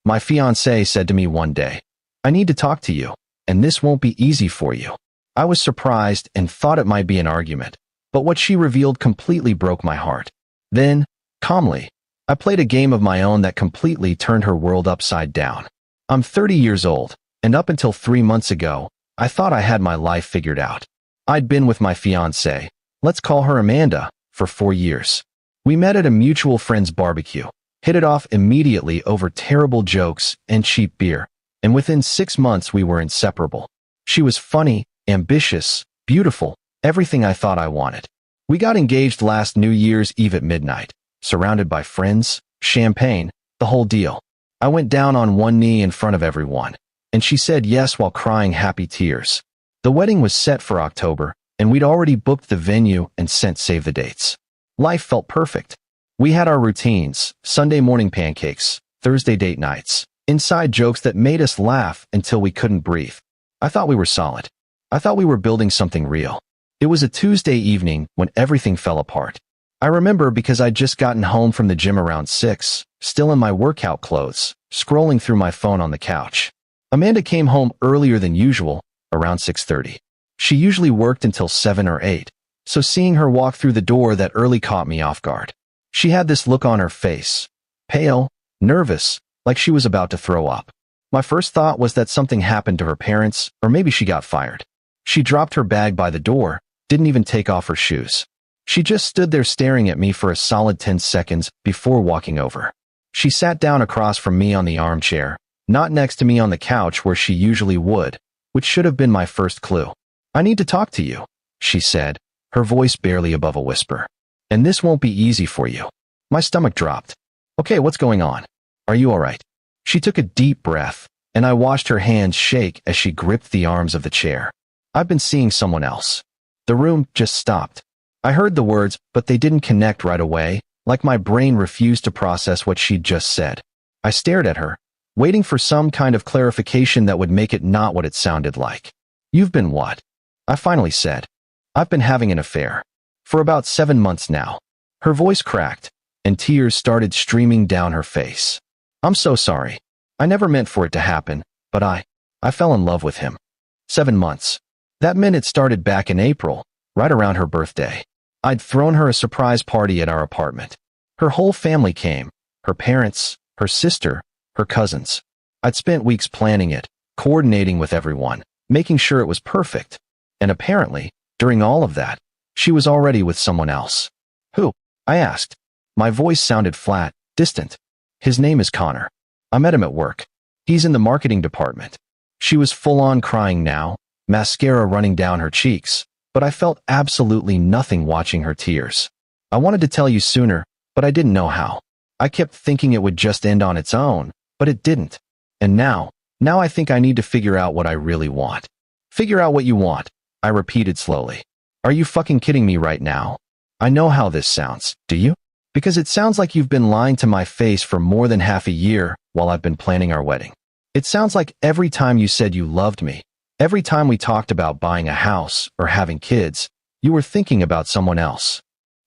My fiancé said to me one day, "I need to talk to you, and this won't be easy for you." I was surprised and thought it might be an argument, but what she revealed completely broke my heart. Then, calmly, I played a game of my own that completely turned her world upside down. I'm 30 years old, and up until 3 months ago, I thought I had my life figured out. I'd been with my fiancée, let's call her Amanda, for 4 years. We met at a mutual friend's barbecue, hit it off immediately over terrible jokes and cheap beer, and within 6 months we were inseparable. She was funny, ambitious, beautiful, everything I thought I wanted. We got engaged last New Year's Eve at midnight, surrounded by friends, champagne, the whole deal. I went down on one knee in front of everyone, and she said yes while crying happy tears. The wedding was set for October, and we'd already booked the venue and sent save the dates. Life felt perfect. We had our routines, Sunday morning pancakes, Thursday date nights, inside jokes that made us laugh until we couldn't breathe. I thought we were solid. I thought we were building something real. It was a Tuesday evening when everything fell apart. I remember because I'd just gotten home from the gym around 6, still in my workout clothes, scrolling through my phone on the couch. Amanda came home earlier than usual, around 6:30. She usually worked until 7 or 8, so seeing her walk through the door that early caught me off guard. She had this look on her face, pale, nervous, like she was about to throw up. My first thought was that something happened to her parents, or maybe she got fired. She dropped her bag by the door, didn't even take off her shoes. She just stood there staring at me for a solid 10 seconds before walking over. She sat down across from me on the armchair, not next to me on the couch where she usually would, which should have been my first clue. "I need to talk to you," she said, her voice barely above a whisper. "And this won't be easy for you." My stomach dropped. "Okay, what's going on? Are you all right?" She took a deep breath, and I watched her hands shake as she gripped the arms of the chair. "I've been seeing someone else." The room just stopped. I heard the words, but they didn't connect right away, like my brain refused to process what she'd just said. I stared at her, waiting for some kind of clarification that would make it not what it sounded like. "You've been what?" I finally said. "I've been having an affair. For about 7 months now." Her voice cracked, and tears started streaming down her face. "I'm so sorry. I never meant for it to happen, but I fell in love with him." 7 months. That meant it started back in April, right around her birthday. I'd thrown her a surprise party at our apartment. Her whole family came, her parents, her sister, her cousins. I'd spent weeks planning it, coordinating with everyone, making sure it was perfect. And apparently, during all of that, she was already with someone else. "Who?" I asked. My voice sounded flat, distant. "His name is Connor. I met him at work. He's in the marketing department." She was full-on crying now, mascara running down her cheeks, but I felt absolutely nothing watching her tears. "I wanted to tell you sooner, but I didn't know how. I kept thinking it would just end on its own, but it didn't. And now I think I need to figure out what I really want." "Figure out what you want," I repeated slowly. "Are you fucking kidding me right now?" I know how this sounds, do you? Because it sounds like you've been lying to my face for more than half a year while I've been planning our wedding. It sounds like every time you said you loved me, every time we talked about buying a house or having kids, you were thinking about someone else.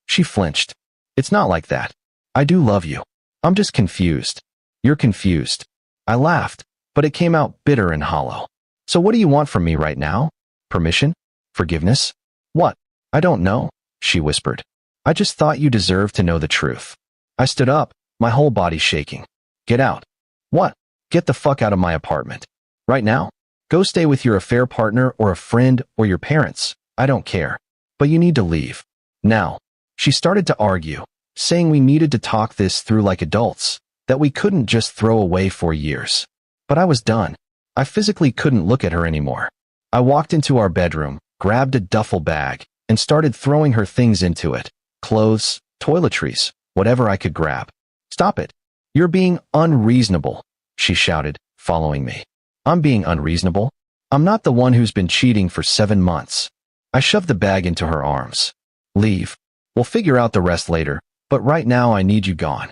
She flinched. "It's not like that. I do love you. I'm just confused." "You're confused." I laughed, but it came out bitter and hollow. "So what do you want from me right now? Permission? Forgiveness? What?" "I don't know," she whispered. "I just thought you deserved to know the truth." I stood up, my whole body shaking. "Get out." "What?" "Get the fuck out of my apartment. Right now. Go stay with your affair partner or a friend or your parents. I don't care. But you need to leave. Now." She started to argue, saying we needed to talk this through like adults, that we couldn't just throw away 4 years. But I was done. I physically couldn't look at her anymore. I walked into our bedroom, grabbed a duffel bag, and started throwing her things into it. Clothes, toiletries, whatever I could grab. "Stop it. You're being unreasonable," she shouted, following me. "I'm being unreasonable? I'm not the one who's been cheating for 7 months. I shoved the bag into her arms. "Leave. We'll figure out the rest later, but right now I need you gone."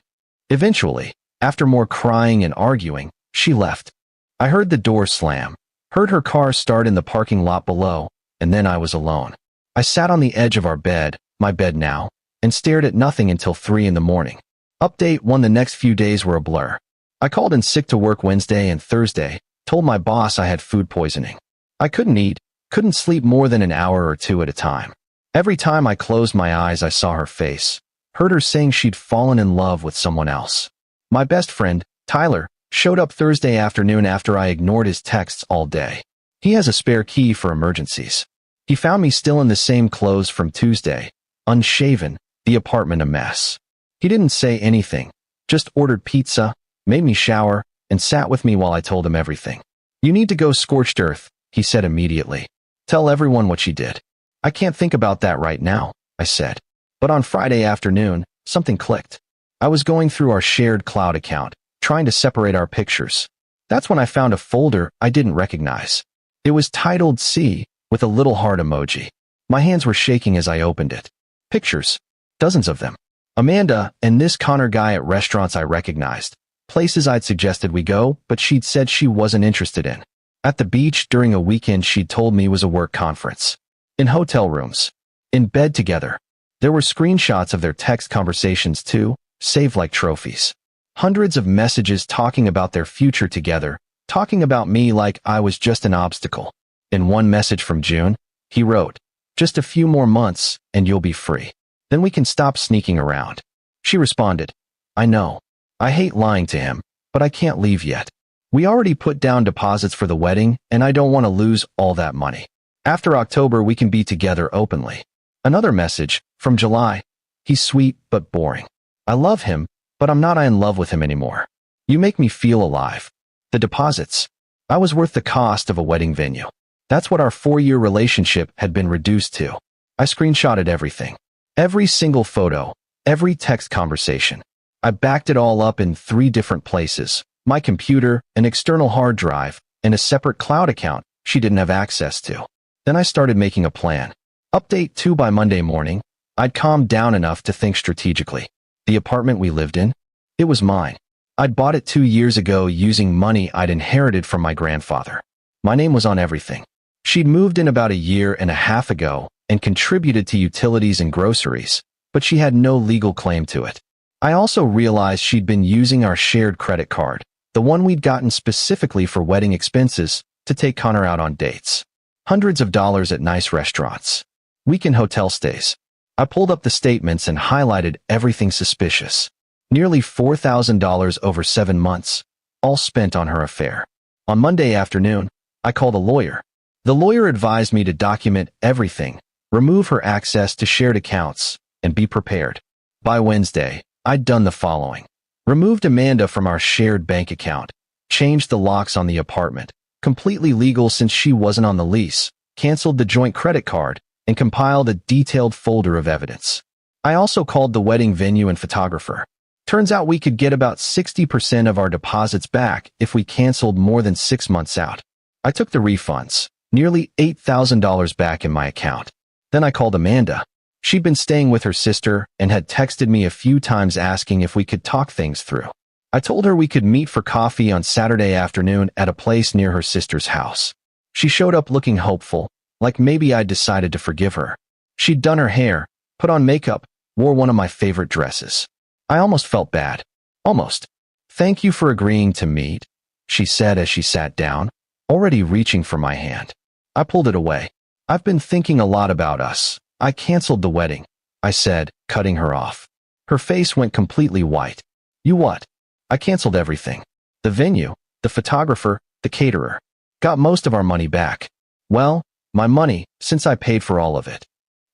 Eventually, after more crying and arguing, she left. I heard the door slam, heard her car start in the parking lot below, and then I was alone. I sat on the edge of our bed, my bed now, and stared at nothing until 3 in the morning. Update 1: the next few days were a blur. I called in sick to work Wednesday and Thursday, told my boss I had food poisoning. I couldn't eat, couldn't sleep more than an hour or two at a time. Every time I closed my eyes, I saw her face, heard her saying she'd fallen in love with someone else. My best friend, Tyler, showed up Thursday afternoon after I ignored his texts all day. He has a spare key for emergencies. He found me still in the same clothes from Tuesday, unshaven, the apartment a mess. He didn't say anything, just ordered pizza, made me shower, and sat with me while I told him everything. You need to go scorched earth, he said immediately. Tell everyone what she did. I can't think about that right now, I said. But on Friday afternoon, something clicked. I was going through our shared cloud account, trying to separate our pictures. That's when I found a folder I didn't recognize. It was titled C, with a little heart emoji. My hands were shaking as I opened it. Pictures. Dozens of them. Amanda and this Connor guy at restaurants I recognized. Places I'd suggested we go, but she'd said she wasn't interested in. At the beach during a weekend she'd told me was a work conference. In hotel rooms. In bed together. There were screenshots of their text conversations too, saved like trophies. Hundreds of messages talking about their future together, talking about me like I was just an obstacle. In one message from June, he wrote, "Just a few more months, and you'll be free. Then we can stop sneaking around." She responded, "I know. I hate lying to him, but I can't leave yet. We already put down deposits for the wedding, and I don't want to lose all that money. After October, we can be together openly." Another message, from July, "He's sweet but boring. I love him, but I'm not in love with him anymore. You make me feel alive." The deposits. I was worth the cost of a wedding venue. That's what our 4-year relationship had been reduced to. I screenshotted everything. Every single photo, every text conversation. I backed it all up in 3 different places. My computer, an external hard drive, and a separate cloud account she didn't have access to. Then I started making a plan. Update 2 by Monday morning. I'd calmed down enough to think strategically. The apartment we lived in? It was mine. I'd bought it 2 years ago using money I'd inherited from my grandfather. My name was on everything. She'd moved in about a year and a half ago and contributed to utilities and groceries, but she had no legal claim to it. I also realized she'd been using our shared credit card, the one we'd gotten specifically for wedding expenses, to take Connor out on dates. Hundreds of dollars at nice restaurants. Weekend hotel stays. I pulled up the statements and highlighted everything suspicious. Nearly $4,000 over 7 months, all spent on her affair. On Monday afternoon, I called a lawyer. The lawyer advised me to document everything, remove her access to shared accounts, and be prepared. By Wednesday, I'd done the following. Removed Amanda from our shared bank account, changed the locks on the apartment, completely legal since she wasn't on the lease, canceled the joint credit card, and compiled a detailed folder of evidence. I also called the wedding venue and photographer. Turns out we could get about 60% of our deposits back if we canceled more than 6 months out. I took the refunds, nearly $8,000 back in my account. Then I called Amanda. She'd been staying with her sister and had texted me a few times asking if we could talk things through. I told her we could meet for coffee on Saturday afternoon at a place near her sister's house. She showed up looking hopeful, like maybe I'd decided to forgive her. She'd done her hair, put on makeup, wore one of my favorite dresses. I almost felt bad. Almost. "Thank you for agreeing to meet," she said as she sat down, already reaching for my hand. I pulled it away. "I've been thinking a lot about us. I canceled the wedding," I said, cutting her off. Her face went completely white. "You what?" "I canceled everything. The venue, the photographer, the caterer. Got most of our money back." "Well, my money, since I paid for all of it."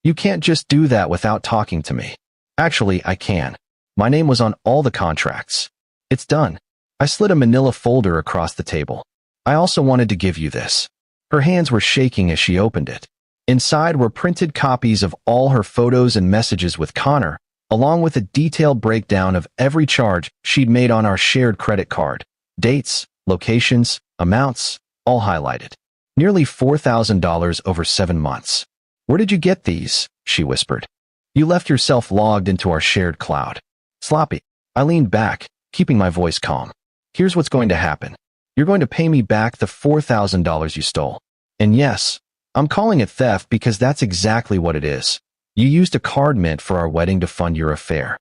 "You can't just do that without talking to me." "Actually, I can. My name was on all the contracts. It's done." I slid a manila folder across the table. "I also wanted to give you this." Her hands were shaking as she opened it. Inside were printed copies of all her photos and messages with Connor, along with a detailed breakdown of every charge she'd made on our shared credit card. Dates, locations, amounts, all highlighted. Nearly $4,000 over 7 months. "Where did you get these?" she whispered. "You left yourself logged into our shared cloud." Sloppy. I leaned back, keeping my voice calm. "Here's what's going to happen. You're going to pay me back the $4,000 you stole. And yes, I'm calling it theft because that's exactly what it is. You used a card meant for our wedding to fund your affair.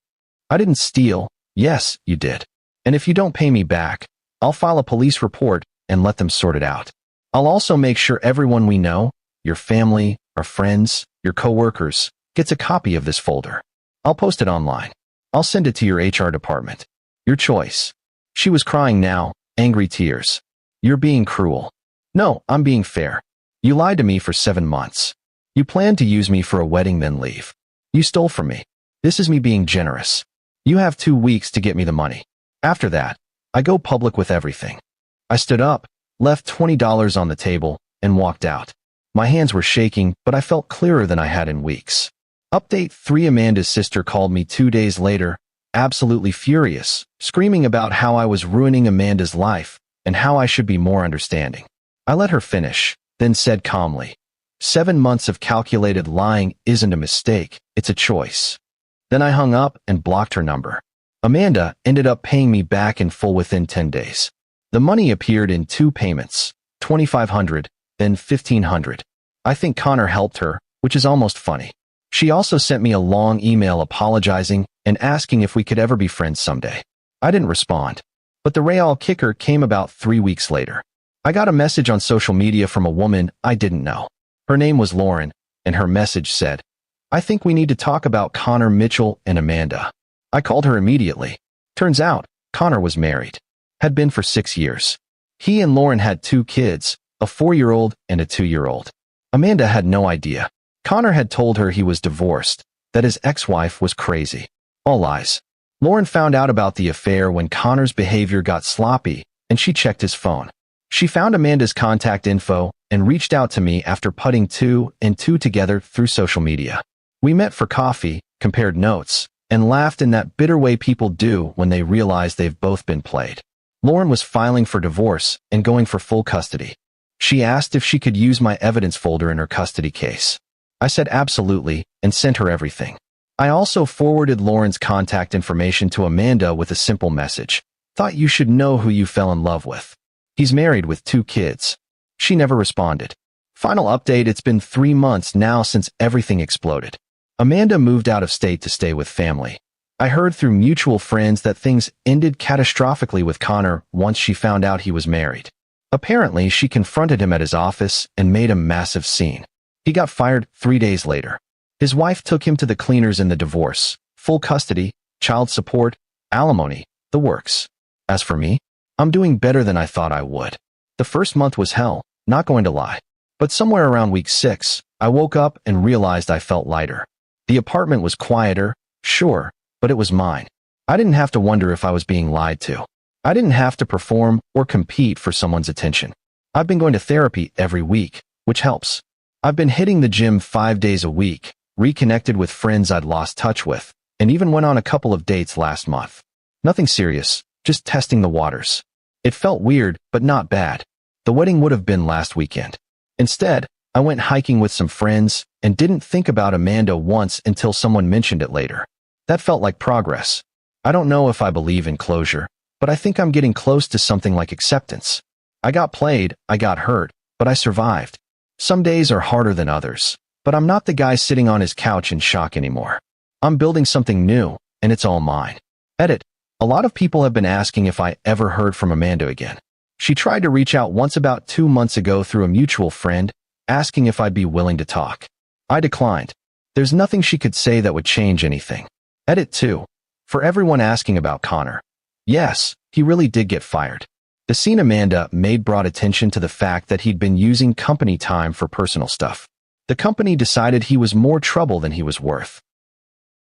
I didn't steal. Yes, you did. And if you don't pay me back, I'll file a police report and let them sort it out. I'll also make sure everyone we know, your family, our friends, your coworkers, gets a copy of this folder. I'll post it online. I'll send it to your HR department. Your choice." She was crying now, angry tears. "You're being cruel." "No, I'm being fair. You lied to me for 7 months. You planned to use me for a wedding then leave. You stole from me. This is me being generous. You have 2 weeks to get me the money. After that, I go public with everything." I stood up, left $20 on the table, and walked out. My hands were shaking, but I felt clearer than I had in weeks. Update 3: Amanda's sister called me 2 days later, absolutely furious, screaming about how I was ruining Amanda's life and how I should be more understanding. I let her finish, then said calmly, 7 months of calculated lying isn't a mistake, it's a choice. Then I hung up and blocked her number. Amanda ended up paying me back in full within 10 days. The money appeared in 2 payments, $2,500, then $1,500. I think Connor helped her, which is almost funny. She also sent me a long email apologizing and asking if we could ever be friends someday. I didn't respond. But the real kicker came about 3 weeks later. I got a message on social media from a woman I didn't know. Her name was Lauren, and her message said, "I think we need to talk about Connor Mitchell and Amanda." I called her immediately. Turns out, Connor was married. Had been for 6 years. He and Lauren had 2 kids, a 4-year-old and a 2-year-old. Amanda had no idea. Connor had told her he was divorced, that his ex-wife was crazy. All lies. Lauren found out about the affair when Connor's behavior got sloppy, and she checked his phone. She found Amanda's contact info and reached out to me after putting 2 and 2 together through social media. We met for coffee, compared notes, and laughed in that bitter way people do when they realize they've both been played. Lauren was filing for divorce and going for full custody. She asked if she could use my evidence folder in her custody case. I said absolutely and sent her everything. I also forwarded Lauren's contact information to Amanda with a simple message. "Thought you should know who you fell in love with. He's married with 2 kids. She never responded. Final update: it's been 3 months now since everything exploded. Amanda moved out of state to stay with family. I heard through mutual friends that things ended catastrophically with Connor once she found out he was married. Apparently, she confronted him at his office and made a massive scene. He got fired 3 days later. His wife took him to the cleaners in the divorce, full custody, child support, alimony, the works. As for me, I'm doing better than I thought I would. The first month was hell, not going to lie. But somewhere around week 6, I woke up and realized I felt lighter. The apartment was quieter, sure, but it was mine. I didn't have to wonder if I was being lied to. I didn't have to perform or compete for someone's attention. I've been going to therapy every week, which helps. I've been hitting the gym 5 days a week, reconnected with friends I'd lost touch with, and even went on a couple of dates last month. Nothing serious, just testing the waters. It felt weird, but not bad. The wedding would have been last weekend. Instead, I went hiking with some friends and didn't think about Amanda once until someone mentioned it later. That felt like progress. I don't know if I believe in closure, but I think I'm getting close to something like acceptance. I got played, I got hurt, but I survived. Some days are harder than others, but I'm not the guy sitting on his couch in shock anymore. I'm building something new, and it's all mine. Edit. A lot of people have been asking if I ever heard from Amanda again. She tried to reach out once about 2 months ago through a mutual friend, asking if I'd be willing to talk. I declined. There's nothing she could say that would change anything. Edit 2. For everyone asking about Connor. Yes, he really did get fired. The scene Amanda made brought attention to the fact that he'd been using company time for personal stuff. The company decided he was more trouble than he was worth.